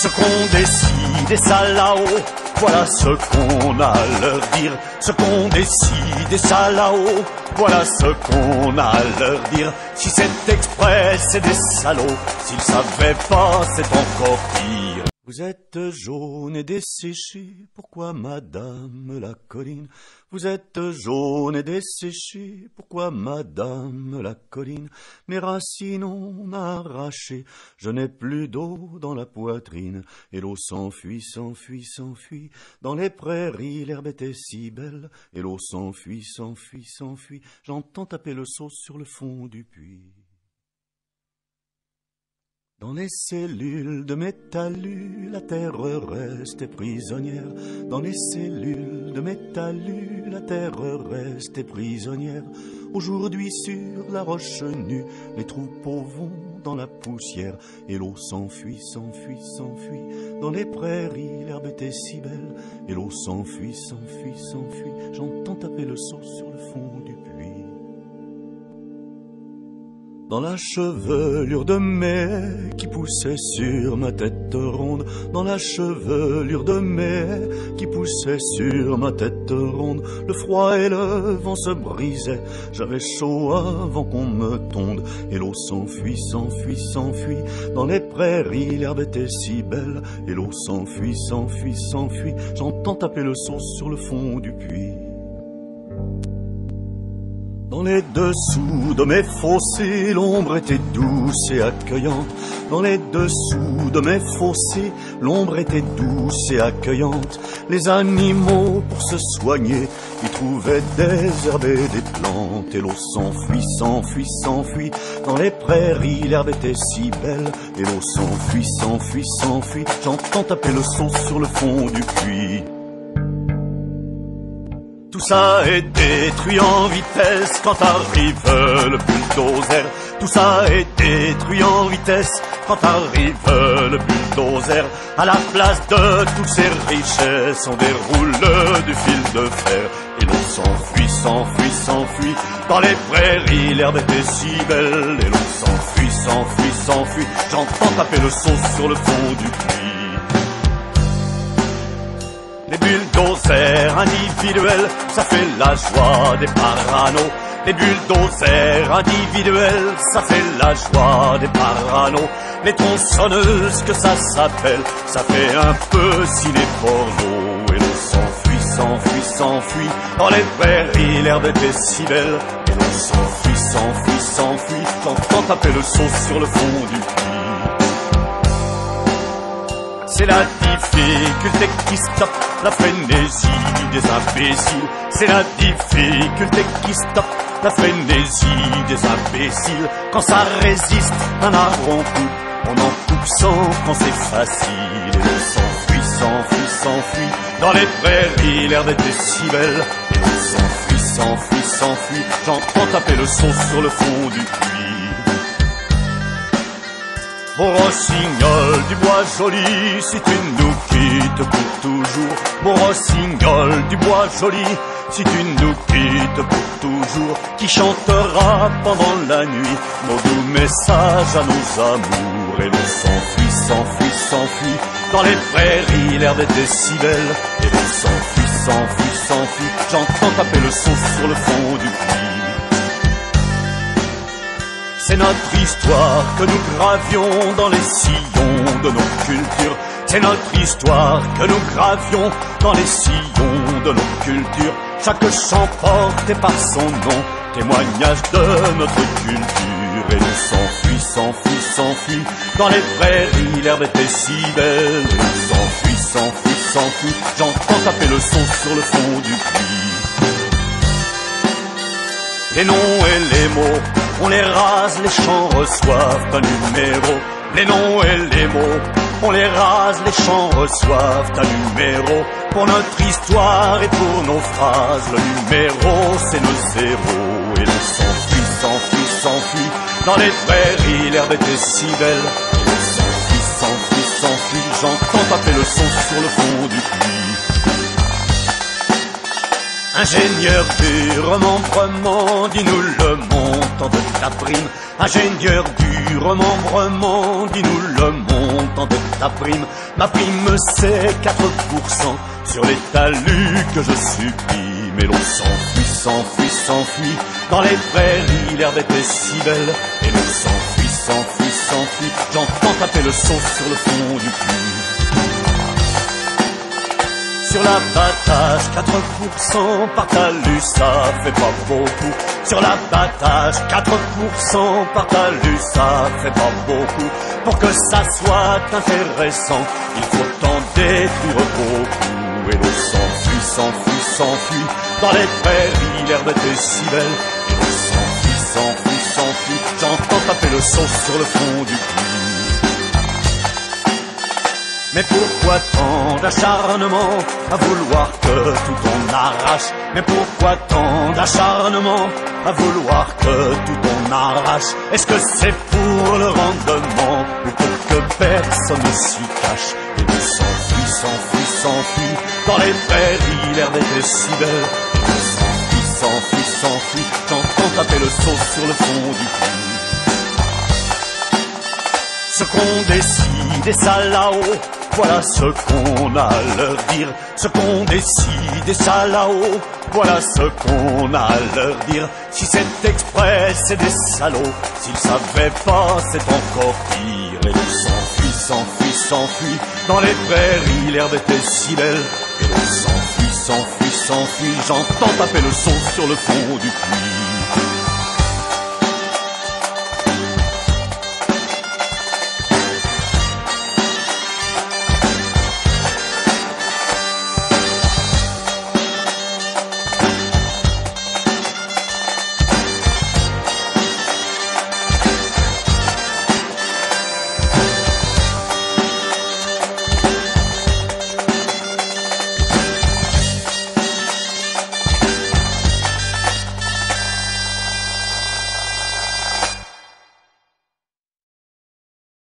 Ce qu'on décide et ça là-haut, voilà ce qu'on a à leur dire. Ce qu'on décide et ça là-haut, voilà ce qu'on a à leur dire. Si c'est exprès, c'est des salauds. S'ils savaient pas, c'est encore pire. Vous êtes jaune et desséché, pourquoi madame la colline? Vous êtes jaune et desséché, pourquoi madame la colline? Mes racines on a arraché, je n'ai plus d'eau dans la poitrine. Et l'eau s'enfuit, s'enfuit, s'enfuit, dans les prairies l'herbe était si belle. Et l'eau s'enfuit, s'enfuit, s'enfuit, j'entends taper le seau sur le fond du puits. Dans les cellules de mes talus, la terre restait prisonnière. Dans les cellules de mes talus, la terre restait prisonnière. Aujourd'hui sur la roche nue, les troupeaux vont dans la poussière. Et l'eau s'enfuit, s'enfuit, s'enfuit, dans les prairies l'herbe était si belle. Et l'eau s'enfuit, s'enfuit, s'enfuit, j'entends taper le seau sur le fond du puits. Dans la chevelure de mes haies qui poussait sur ma tête ronde, dans la chevelure de mes haies qui poussait sur ma tête ronde, le froid et le vent se brisaient, j'avais chaud avant qu'on me tonde. Et l'eau s'enfuit, s'enfuit, s'enfuit, dans les prairies l'herbe était si belle. Et l'eau s'enfuit, s'enfuit, s'enfuit, j'entends taper le seau sur le fond du puits. Dans les dessous de mes fossés, l'ombre était douce et accueillante. Dans les dessous de mes fossés, l'ombre était douce et accueillante. Les animaux, pour se soigner, y trouvaient des herbes et des plantes. Et l'eau s'enfuit, s'enfuit, s'enfuit, dans les prairies l'herbe était si belle. Et l'eau s'enfuit, s'enfuit, s'enfuit, j'entends taper le seau sur le fond du puits. Tout ça est détruit en vitesse quand arrive le bulldozer. Tout ça est détruit en vitesse quand arrive le bulldozer. À la place de toutes ces richesses, on déroule du fil de fer. Et l'eau s'enfuit, s'enfuit, s'enfuit, dans les prairies l'herbe était si belle. Et l'eau s'enfuit, s'enfuit, s'enfuit, j'entends taper le seau sur le fond du puits. Les bulldozers individuels, ça fait la joie des paranos. Les bulldozers individuels, ça fait la joie des paranos. Les tronçonneuses que ça s'appelle, ça fait un peu ciné-porno. Et l'eau s'enfuit, s'enfuit, s'enfuit, dans les prairies l'herbe était si belle. Et l'eau s'enfuit, s'enfuit, s'enfuit, j'entends taper le seau sur le fond du puits. C'est la difficulté qui stoppe la frénésie des imbéciles. C'est la difficulté qui stoppe la frénésie des imbéciles. Quand ça résiste, un arbre on coupe, on en coupe sans quand c'est facile. Et l'eau s'enfuit, s'enfuit, s'enfuit, dans les prairies l'herbe était si belle. Et l'eau s'enfuit, s'enfuit, s'enfuit, j'entends taper le seau sur le fond du puits. Mon rossignol du bois joli, si tu nous quittes pour toujours. Mon rossignol du bois joli, si tu nous quittes pour toujours. Qui chantera pendant la nuit nos doux messages à nos amours. Et l'eau s'enfuit, s'enfuit, s'enfuit, dans les prairies l'herbe était si belle. Et l'eau s'enfuit, s'enfuit, s'enfuit, j'entends taper le seau sur le fond du puits. C'est notre histoire que nous gravions dans les sillons de nos cultures. C'est notre histoire que nous gravions dans les sillons de nos cultures. Chaque chant porté par son nom, témoignage de notre culture. Et l'eau s'enfuit, s'enfuit, s'enfuit, dans les prairies l'herbe était si belle. Et l'eau s'enfuit, s'enfuit, s'enfuit, j'entends taper le seau sur le fond du puits. Les noms et les mots, on les rase, les chants reçoivent un numéro. Les noms et les mots, on les rase, les chants reçoivent un numéro. Pour notre histoire et pour nos phrases, le numéro c'est le zéro. Et l'eau s'enfuit, s'enfuit, s'enfuit, dans les prairies l'herbe était si belle. Et l'eau s'enfuit, s'enfuit, s'enfuit, j'entends taper le seau sur le fond du puits. Ingénieur du remembrement, dis-nous le montant de ta prime. Ingénieur du remembrement, dis-nous le montant de ta prime. Ma prime c'est 4% sur les talus que je subis. Mais l'on s'enfuit, s'enfuit, s'enfuit dans les prairies, l'herbe était si belle. Et l'on s'enfuit, s'enfuit, s'enfuit, j'entends taper le seau sur le fond du puits. Sur l'abattage, 4% par talus, ça fait pas beaucoup. Sur l'abattage, 4% par talus, ça fait pas beaucoup. Pour que ça soit intéressant, il faut en détruire beaucoup. Et l'on s'enfuit, s'enfuit, s'enfuit dans les prairies, l'herbe était si belle. Et l'on s'enfuit, s'enfuit, s'enfuit, j'entends taper le seau sur le fond du puits. Mais pourquoi tant d'acharnement à vouloir que tout on arrache? Mais pourquoi tant d'acharnement à vouloir que tout on arrache? Est-ce que c'est pour le rendement ou pour que personne ne s'y cache? Et l'on s'enfuit, s'enfuit, s'enfuit dans les prairies, l'herbe était si belle. Et l'on s'enfuit, s'enfuit, s'enfuit, j'entends taper le seau sur le fond du puits. Ce qu'on décide et ça là-haut, voilà ce qu'on a à leur dire. Ce qu'on décide et ça là-haut, voilà ce qu'on a à leur dire. Si c'est exprès, c'est des salauds. S'ils savaient pas, c'est encore pire. Et l'on s'enfuit, s'enfuit, s'enfuit dans les prairies, l'herbe était si belle. Et l'on s'enfuit, s'enfuit, s'enfuit, j'entends taper le seau sur le fond du puits.